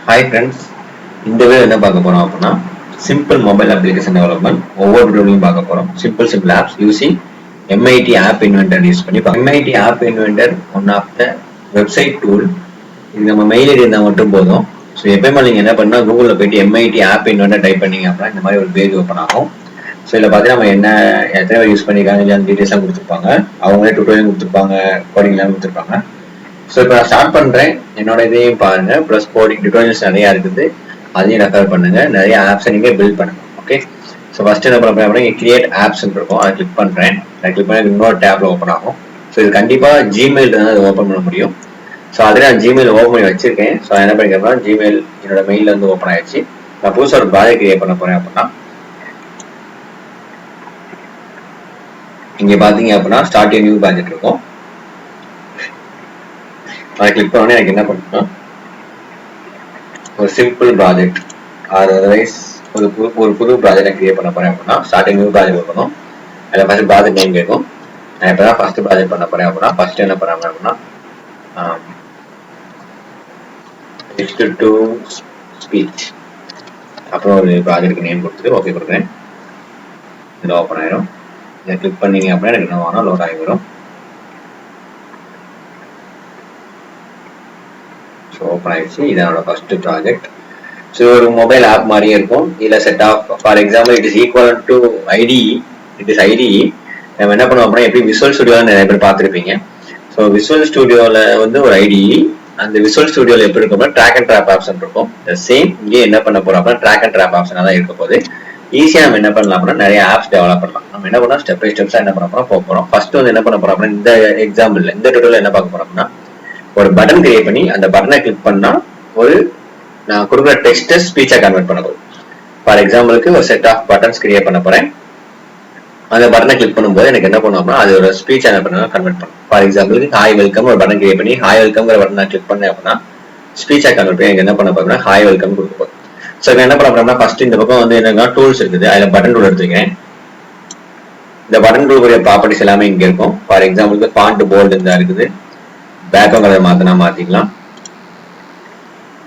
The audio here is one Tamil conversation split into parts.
Hi friends, இந்த வீடியோ என்ன பார்க்க போறோம் அப்படின்னா simple mobile application development ஒவ்வொரு வீடியோலையும் பார்க்க போறோம். Simple apps using MIT App Inventor use பண்ணி MIT App Inventor one of the website tool. இது நம்ம மெயில் ஐடி இருந்தால் மட்டும் போதும். ஸோ எப்பயுமே நீங்கள் என்ன பண்ணால் கூகுளில் போயிட்டு MIT App Inventor டைப் பண்ணீங்க அப்படின்னா இந்த மாதிரி ஒரு பேஜ் ஓப்பன் ஆகும். ஸோ இதில் பார்த்தீங்கன்னா நம்ம என்ன எத்தனை பேர் யூஸ் பண்ணியிருக்காங்க இல்லையா டீட்டெயில்ஸ்லாம் கொடுத்துருப்பாங்க. அவங்களே டுட்டோரியல் கொடுத்துருப்பாங்க, கோடிங்லாம் கொடுத்துருப்பாங்க. ஸோ இப்போ நான் ஸ்டார்ட் பண்ணுறேன். என்னோட இதையும் பாருங்க, ப்ளஸ் கோடிங் டியூட்டோரியல்ஸ் நிறையா இருக்குது, அதையும் ரெஃபர் பண்ணுங்க. நிறைய ஆப்ஸை நீங்கள் பில்ட் பண்ணுங்க. ஓகே, ஸோ ஃபர்ஸ்ட் என்ன பண்ணுறேன் அப்படின்னா இங்கே கிரியேட் ஆப்ஸ் இருக்கும், அதை கிளிக் பண்ணுறேன். அதை கிளிக் பண்ணி இன்னொரு டேப்ல ஓப்பன் ஆகும். ஸோ இது கண்டிப்பாக ஜிமெயில் தான் அதை ஓப்பன் பண்ண முடியும். ஸோ அதில் நான் ஜிமெயில் ஓப்பன் பண்ணி வச்சிருக்கேன். ஸோ என்ன பண்ணிக்கிறேன், ஜிமெயில் என்னோட மெயிலில் வந்து ஓப்பன் ஆயிடுச்சு. நான் புதுசாக ஒரு ப்ராஜெக்ட் கிரியேட் பண்ண போறேன் அப்படின்னா இங்கே பார்த்தீங்க அப்படின்னா ஸ்டார்ட் நியூ ப்ராஜெக்ட் இருக்கும். அதை கிளிக் பண்ணோன்னே எனக்கு என்ன பண்ணணும், ஒரு சிம்பிள் ப்ராஜெக்ட் அதர்வைஸ் ஒரு புது ப்ராஜெக்ட் கிரியேட் பண்ண போறேன் அப்படின்னா ஸ்டார்டிங் நியூ ப்ராஜெக்ட் இருக்கணும். அதில் ஃபர்ஸ்ட் ப்ராஜெக்ட் நேம் கேட்கும். நான் இப்போ தான் ஃபர்ஸ்ட் ப்ராஜெக்ட் பண்ண போறேன் அப்படின்னா ஃபர்ஸ்ட் என்ன பண்ணுறாங்க அப்படின்னா டெக்ஸ்ட் டு ஸ்பீச், அப்புறம் ஒரு ப்ராஜெக்ட்டுக்கு நேம் கொடுத்துட்டு ஓகே கொடுக்குறேன். இதில் ஓப்பன் ஆயிடும். இதை கிளிக் பண்ணீங்க அப்படின்னா எனக்கு என்ன வேணால் லோட் ஆகி வரும். ஓப்பன் ஆயிடுச்சு. இதனோட ஃபர்ஸ்ட் ப்ராஜெக்ட். ஸோ ஒரு மொபைல் ஆப் மாதிரியே இருக்கும். இதில் set of for example it is equal to IDE. நம்ம என்ன பண்ணுவோம் அப்படின்னா எப்படி விசுவல் ஸ்டுடியோவில் நிறைய பேர் பார்த்துருப்பீங்க. ஸோ விசுவல் ஸ்டுடியோவில் வந்து ஒரு ஐடிஇ, அந்த விசுவல் ஸ்டுடியோவில் எப்படி இருக்கும் அப்படின்னா ட்ராக் அண்ட் ட்ராப் ஆப்ஷன் இருக்கும். சேம் இங்கே என்ன பண்ண போறோம் அப்படின்னா ட்ராக் அண்ட் ட்ராப் ஆப்ஷனாக தான் இருக்க போது. ஈஸியாக நம்ம என்ன பண்ணலாம் அப்படின்னா நிறைய ஆப்ஸ் டெவலப் பண்ணலாம். நம்ம என்ன பண்ணலாம் ஸ்டெப் பை ஸ்டெப்ஸாக என்ன பண்ண போகிறோம். ஃபர்ஸ்ட் வந்து என்ன பண்ண போறோம் அப்படின்னா இந்த எக்ஸாம்பிள் இந்த டுட்டோரியல் என்ன பார்க்க போறோம் அப்படின்னா ஒரு பட்டன் கிரியேட் பண்ணி அந்த பட்டனை கிளிக் பண்ணா ஒரு நான் கொடுக்குற டெக்ஸ்ட்டை ஸ்பீச்சா கன்வெர்ட் பண்ண போறேன். ஃபார் எக்ஸாம்பிளுக்கு ஒரு செட் ஆஃப் பட்டன்ஸ் கிரியேட் பண்ண போறேன். அந்த பட்டனை கிளிக் பண்ணும்போது எனக்கு என்ன பண்ணும் அப்படின்னா அது ஒரு ஸ்பீச்சா என்ன பண்ண கன்வெர்ட் பண்ணும். ஃபார் எக்ஸாம்பிளுக்கு ஹாய் வெல்கம் ஒரு பட்டன் கிரியேட் பண்ணி ஹாய் வெல்கம்ங்கிற பட்டனை கிளிக் பண்ணேன் அப்படின்னா ஸ்பீச்சா கன்வெர்ட் பண்ணி எனக்கு என்ன பண்ண போறேன்னா ஹாய் வெல்கம் கொடுக்க போறேன். ஸோ என்ன பண்ண போறோம்னா ஃபர்ஸ்ட் இந்த பக்கம் வந்து என்னன்னா டூல்ஸ் இருக்குது, அதில் பட்டன் டூல் எடுத்துக்கிறேன். இந்த பட்டன் டூல் ப்ராப்பர்ட்டிஸ் எல்லாமே இங்க இருக்கும். ஃபார் எக்ஸாம்பிளுக்கு ஃபாண்ட் போல்டு இருந்தா இருக்குது, பேக்ரவுண்ட் கலர் மாத்தினா மாத்திக்கலாம்,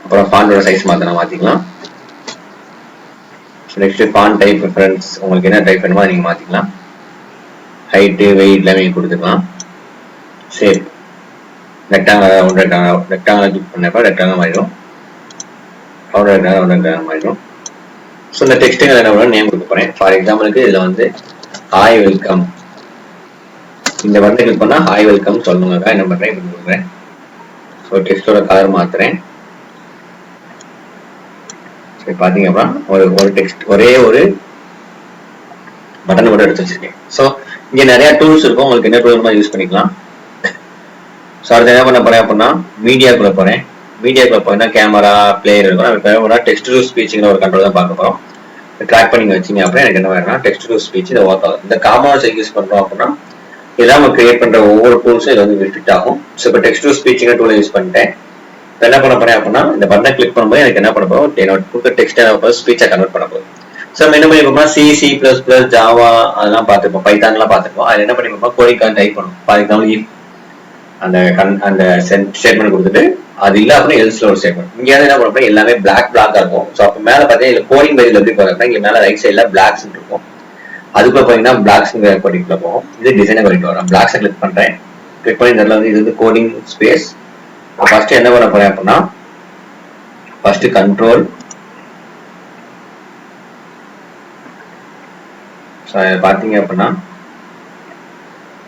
அப்புறம் ஃபாண்டோட சைஸ் மாத்தினா மாத்திக்கலாம். நெக்ஸ்ட் ஃபாண்ட் டைப் ப்ரிஃபரன்ஸ், உங்களுக்கு என்ன டைப் வேணுமோ நீங்க மாத்திக்கலாம். ஹைட் வெயிட் எல்லாமே கொடுத்துக்கலாம். சரி, ரெக்டாங்கிள் கிளிக் பண்ணப்ப ரெக்டாங்கிள் மாறிடும், ரவுண்ட் மாறிடும். ஸோ இந்த டெக்ஸ்ட்டுங்க என்ன நேம் கொடுக்க போறேன். ஃபார் எக்ஸாம்பிளுக்கு இதுல வந்து ஹாய் வெல்கம், இந்த பட்டனை கிளிக் பண்ணா ஹாய் வெல்கம் சொல்லணுங்க. என்ன பண்றேன் இப்படி கொடுக்குறேன். ஸோ டெக்ஸ்டோட கலர் மாத்துறேன். சரி பாத்தீங்க அப்படின்னா ஒரு டெக்ஸ்ட் ஒரே ஒரு பட்டன் மட்டும் எடுத்து வச்சிருக்கேன். ஸோ இங்க நிறைய டூல்ஸ் இருக்கும், உங்களுக்கு என்ன டூல் யூஸ் பண்ணிக்கலாம். ஸோ அடுத்து என்ன பண்ண போறேன் அப்படின்னா மீடியாக்குள்ள போறேன். மீடியாக்குள்ள போனா கேமரா பிளேயர் இருக்கும். டெக்ஸ்ட் டு ஸ்பீச்சுங்கிற ஒரு கண்ட்ரோல் தான் பார்க்க போறோம். ட்ராக் பண்ணி வச்சிங்க அப்படின்னா எனக்கு என்ன வேணும்னா டெக்ஸ்ட் டு ஸ்பீச் இதை ஒர்க் ஆகும். இந்த காமர்ஸ் யூஸ் பண்றோம் அப்படின்னா இதெல்லாம் நம்ம கிரியேட் பண்ற ஒவ்வொரு டூல்ஸும் இது வந்து ஃபிட் ஆகும். ஸோ இப்போ டெக்ஸ்ட் டு ஸ்பீச்சுங்கிற டூலை யூஸ் பண்ணிட்டேன். இப்போ என்ன பண்ண போறேன் அப்படின்னா இந்த பட்டனை கிளிக் பண்ணும்போது எனக்கு என்ன பண்ண போறோம், என்னோட டெக்ஸ்ட்டை ஸ்பீச்சை கன்வெர்ட் பண்ண போறோம். ஸோ நம்ம என்ன பண்ணிப்போம்னா சி பிளஸ் பிளஸ் ஜாவா அதெல்லாம் பார்த்துருப்போம், பைத்தான்லாம் பார்த்துருப்போம். அதில் என்ன பண்ணிப்போம் கோடிங் டைப் பண்ணும். ஃபார் எக்ஸாம்பிள் அந்த ஸ்டேட்மெண்ட் கொடுத்துட்டு அது இல்லை அப்படின்னா எல்ஸ்ல ஒரு ஸ்டேட்மெண்ட். இங்க என்ன பண்ணுறோம் எல்லாமே பிளாக்கா இருக்கும். ஸோ அப்போ மேலே பார்த்தீங்கன்னா கோடிங் பேஜில் எப்படி போறாங்கன்னா இங்க மேலே ரைட் சைட்ல பிளாக்ஸ் இருக்கும். அதுக்குள்ள போனீங்கன்னா பிளாக்ஸ்ங்கிற கோடிங்ல போகும். இது டிசைனை பண்ணிட்டு வரும். பிளாக்ஸை கிளிக் பண்றேன். கிளிக் பண்ணி இந்த வந்து இது வந்து கோடிங் ஸ்பேஸ். ஃபர்ஸ்ட் என்ன பண்ண போறேன் அப்படின்னா ஃபர்ஸ்ட் கண்ட்ரோல், பாத்தீங்க அப்படின்னா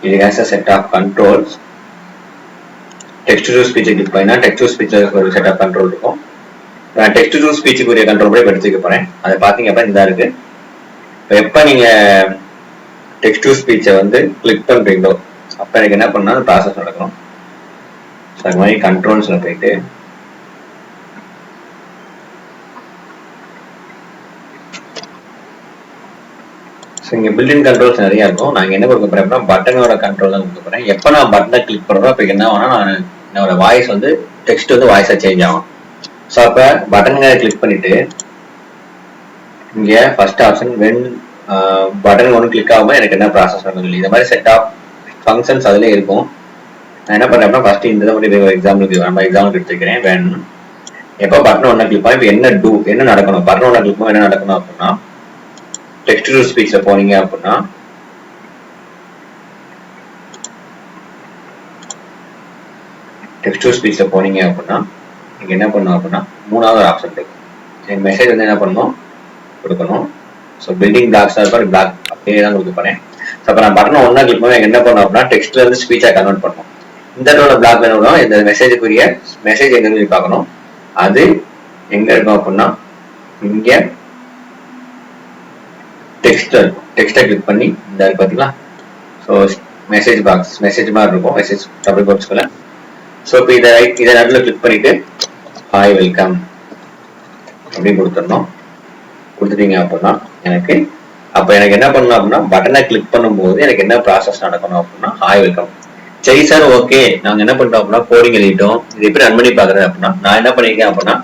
இது has a set of controls. Text to speech click பண்ணா டெக்ஸ்ட் டு ஸ்பீச் ஒரு செட் ஆஃப் கண்ட்ரோல் இருக்கும். நான் டெக்ஸ்ட் டு ஸ்பீச்சுக்கு உரிய கண்ட்ரோல் கூட எடுத்துக்க போறேன். அதை பாத்தீங்க அப்படின்னா இந்த இருக்கு. எப்ப நீங்க டெக்ஸ்ட் டு ஸ்பீச்சை வந்து கிளிக் பண்றீங்களோ அப்ப எனக்கு என்ன பண்ணா ப்ராசஸ் நடக்கணும். அது மாதிரி கண்ட்ரோல்ஸ்ல போயிட்டு இங்க பில்டிங் கண்ட்ரோல்ஸ் நிறைய இருக்கும். நான் என்ன கொடுக்க போறேன் அப்படின்னா பட்டனோட கண்ட்ரோல் தான் கொடுக்க போறேன். எப்ப நான் பட்டனை கிளிக் பண்றோம் அப்ப என்ன ஆகும்னா நான் என்னோட வாய்ஸ் வந்து டெக்ஸ்ட் வந்து வாய்ஸா சேஞ்ச் ஆகும். ஸோ அப்ப பட்டனை கிளிக் பண்ணிட்டு இங்க ஃபர்ஸ்ட் ஆப்ஷன் வென் பட்டன் ஒன்று கிளிக் ஆகும்போது எனக்கு என்ன ப்ராசஸ் நடக்கும் இந்த மாதிரி செட் ஆஃப் ஃபங்க்ஷன்ஸ் அதுல இருக்கும். நான் என்ன பண்றேன் ஃபர்ஸ்ட் இந்த எக்ஸாம்பிளுக்கு நம்ம எக்ஸாம்பிள் எடுத்துக்கிறேன். when எப்போ பட்டன் ஒன்று கிளிக் பண்ணி இப்போ என்ன நடக்கணும், பட்டன் ஒன்று கிளிக் பண்ணி என்ன நடக்கணும் அப்படின்னா டெக்ஸ்ட் டு ஸ்பீச்ல போனீங்க அப்படின்னா டெக்ஸ்ட் டு ஸ்பீச்ல போனீங்க அப்படின்னா நீங்க என்ன பண்ணணும் அப்படின்னா மூணாவது ஒரு ஆப்ஷன் இருக்கு. மெசேஜ் வந்து என்ன பண்ணணும் கொடுக்கணும். ஸோ பில்டிங் பிளாக்ஸ் இருக்கும், பிளாக் அப்படியே தான் கொடுக்க போறேன். ஸோ அப்போ நான் பட்டன் ஒன்றா கிளிக் பண்ணி என்ன பண்ணணும் அப்படின்னா டெக்ஸ்ட்ல இருந்து ஸ்பீச்சா கன்வெர்ட் பண்ணணும். இந்த இடத்துல பிளாக் வேணும், இந்த மெசேஜுக்குரிய மெசேஜ் எங்க பார்க்கணும், அது எங்க இருக்கும் அப்படின்னா இங்க டெக்ஸ்ட் இருக்கும். டெக்ஸ்ட்டை கிளிக் பண்ணி இந்த பார்த்தீங்களா, ஸோ மெசேஜ் பாக்ஸ் மெசேஜ் மாதிரி இருக்கும், மெசேஜ் டபுள் கோட்ஸ்குள்ள. ஸோ இப்போ இதை நடுவில் கிளிக் பண்ணிட்டு ஹாய் வெல்கம் அப்படின்னு கொடுத்துடணும். கொடுத்துட்டீங்க அப்படின்னா எனக்கு என்ன பண்ணணும் அப்படின்னா பட்டனை கிளிக் பண்ணும்போது எனக்கு என்ன ப்ராசஸ் நடக்கணும் அப்படின்னா ஹாய் வெல்கம். சரி சார் ஓகே, நாங்கள் என்ன பண்ணிட்டோம் அப்படின்னா கோடிங் எழுதிட்டோம், இது எப்படி ரன் பண்ணி பார்க்குறது அப்படின்னா நான் என்ன பண்ணியிருக்கேன் அப்படின்னா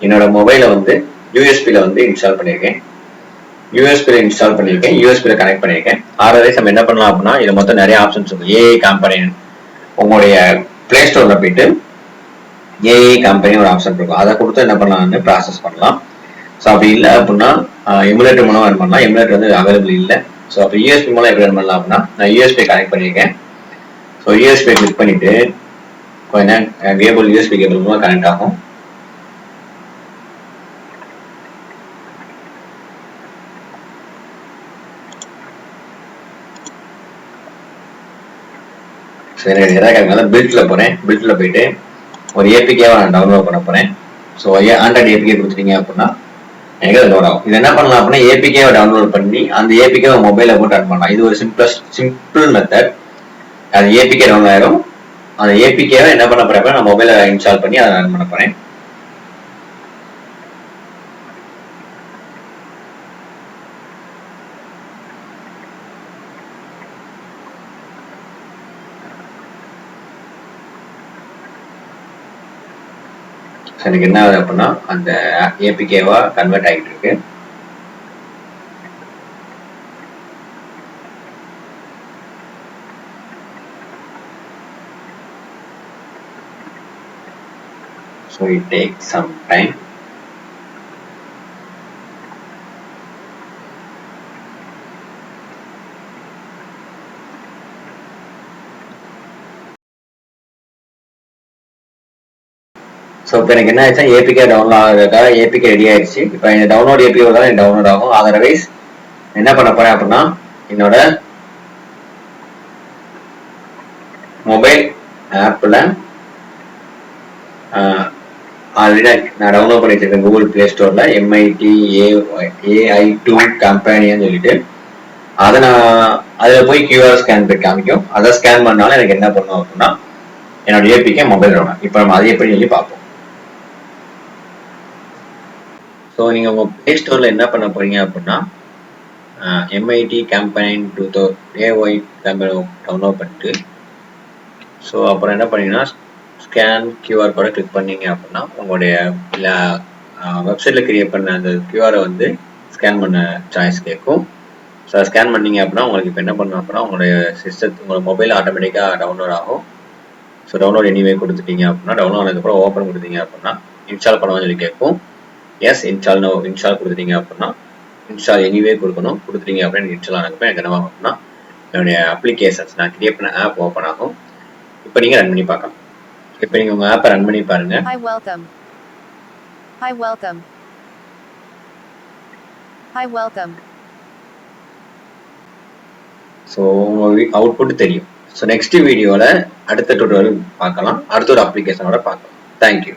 என்னோட மொபைலை வந்து யூஎஸ்பியில் வந்து இன்ஸ்டால் பண்ணியிருக்கேன். யூஎஸ்பியில் இன்ஸ்டால் பண்ணியிருக்கேன், யூஎஸ்பியில் கனெக்ட் பண்ணியிருக்கேன். ஆர்எஸ் நம்ம என்ன பண்ணலாம் அப்படின்னா இது மொத்தம் நிறைய ஆப்ஷன்ஸ் இருக்கும். ஏஐ கம்பெனி உங்களுடைய பிளே ஸ்டோரில் போயிட்டு ஏஐ கம்பெனி ஒரு ஆப்ஷன் இருக்கும், அதை கொடுத்து என்ன பண்ணலாம்னு ப்ராசஸ் பண்ணலாம். ஸோ அப்படி இல்லை அப்படின்னா எமுலேட்டர் மூலம் ரன் பண்ணலாம். எமுலேட்டர் வந்து அவைலபிள் இல்லை. ஸோ அப்போ யூஎஸ்பி மூலம் எப்படி ரன் பண்ணலாம் அப்படின்னா நான் யூஎஸ்பி கனெக்ட் பண்ணியிருக்கேன். ஸோ யூஎஸ்பி கிளிக் பண்ணிட்டு கொஞ்ச நேரம் கேபிள் யூஎஸ்பி கேபிள் மூலம் கனெக்ட் ஆகும். பில்ட்ல போறேன். பில்ட்ல போயிட்டு ஒரு ஏபிகேவை நான் டவுன்லோட் பண்ண போறேன். ஸோ ஆண்ட்ராய்டு ஏபிகே கொடுத்துட்டீங்க அப்படின்னா எனக்கு அது லோட் ஆகும். இது என்ன பண்ணலாம் அப்படின்னா ஏபிகேவை டவுன்லோட் பண்ணி அந்த ஏபிகேவை மொபைலை போட்டு ரன் பண்ணலாம். இது ஒரு சிம்பிள் மெத்தட். அது ஏபிகே டவுன்லோட் ஆயிரும். அந்த ஏபிகேவை என்ன பண்ண போறேன், நான் மொபைலை இன்ஸ்டால் பண்ணி அதை ரன் பண்ண போறேன். எனக்கு என்ன ஆகுது அப்படின்னா அந்த ஏபிகேவா கன்வெர்ட் ஆகிட்டு இருக்கு. So it takes some time. So இப்போ எனக்கு என்ன ஆயிடுச்சா ஏபிகே டவுன்லோட் ஆகிறதுக்காக ஏபிகே ரெடி ஆயிடுச்சு. இப்போ இந்த டவுன்லோட் ஏபிகே தான் எனக்கு டவுன்லோட் ஆகும். அதர்வைஸ் என்ன பண்ண போறேன் அப்படின்னா என்னோட மொபைல் ஆப்பில் ஆல்ரெடி நான் டவுன்லோட் பண்ணி வச்சிருக்கேன் கூகுள் பிளே ஸ்டோரில் MIT AI2 கம்பெனின்னு சொல்லிட்டு அதை நான் அதில் போய் QR ஸ்கேன் போய் காமிக்கும். அதை ஸ்கேன் பண்ணாலும் எனக்கு என்ன பண்ணும் அப்படின்னா என்னோட ஏபிகே மொபைல் வேணும். இப்போ நம்ம அதை எப்படி சொல்லி பார்ப்போம். ஸோ நீங்கள் உங்கள் ப்ளே ஸ்டோரில் என்ன பண்ண போறீங்க அப்படின்னா MIT கம்பெனி 2000 கம்பெனி டவுன்லோட் பண்ணிட்டு ஸோ அப்புறம் என்ன பண்ணீங்கன்னா ஸ்கேன் QR கோடை கிளிக் பண்ணீங்க அப்படின்னா உங்களுடைய வெப்சைட்டில் கிரியேட் பண்ண அந்த QRை வந்து ஸ்கேன் பண்ண சாய்ஸ் கேட்கும். ஸோ ஸ்கேன் பண்ணீங்க அப்படின்னா உங்களுக்கு இப்போ என்ன பண்ணணும் அப்படின்னா உங்களுடைய உங்களோட மொபைல் ஆட்டோமேட்டிக்காக டவுன்லோட் ஆகும். ஸோ டவுன்லோட் எனிவே கொடுத்துட்டீங்க அப்படின்னா டவுன்லோட் ஆனதுக்கப்புறம் ஓப்பன் கொடுத்தீங்க அப்படின்னா இன்ஸ்டால் பண்ண சொல்லி கேட்கும். எஸ் இன்ஸ்டால் கொடுத்துட்டீங்க அப்படின்னா இன்ஸ்டால் எனிவே கொடுக்கணும். கொடுத்துட்டீங்க அப்படின்னா இன்ஸ்டால் ஆனதுக்கப்புறம் எனக்கு என்ன ஆகும் அப்படின்னா என்னுடைய அப்ளிகேஷன்ஸ் நான் கிரியேட் பண்ண ஆப் ஓப்பன் ஆகும். இப்போ நீங்கள் ரன் பண்ணி பார்க்கலாம். இப்போ நீங்கள் உங்கள் ஆப்பை ரன் பண்ணி பாருங்க. Hi welcome. Hi welcome. Hi welcome. So உங்கள் அவுட்புட் தெரியும். ஸோ நெக்ஸ்ட் வீடியோவில் அடுத்த டுட்டோரியல் பார்க்கலாம், அடுத்த ஒரு அப்ளிகேஷனோட பார்க்கலாம். தேங்க்யூ.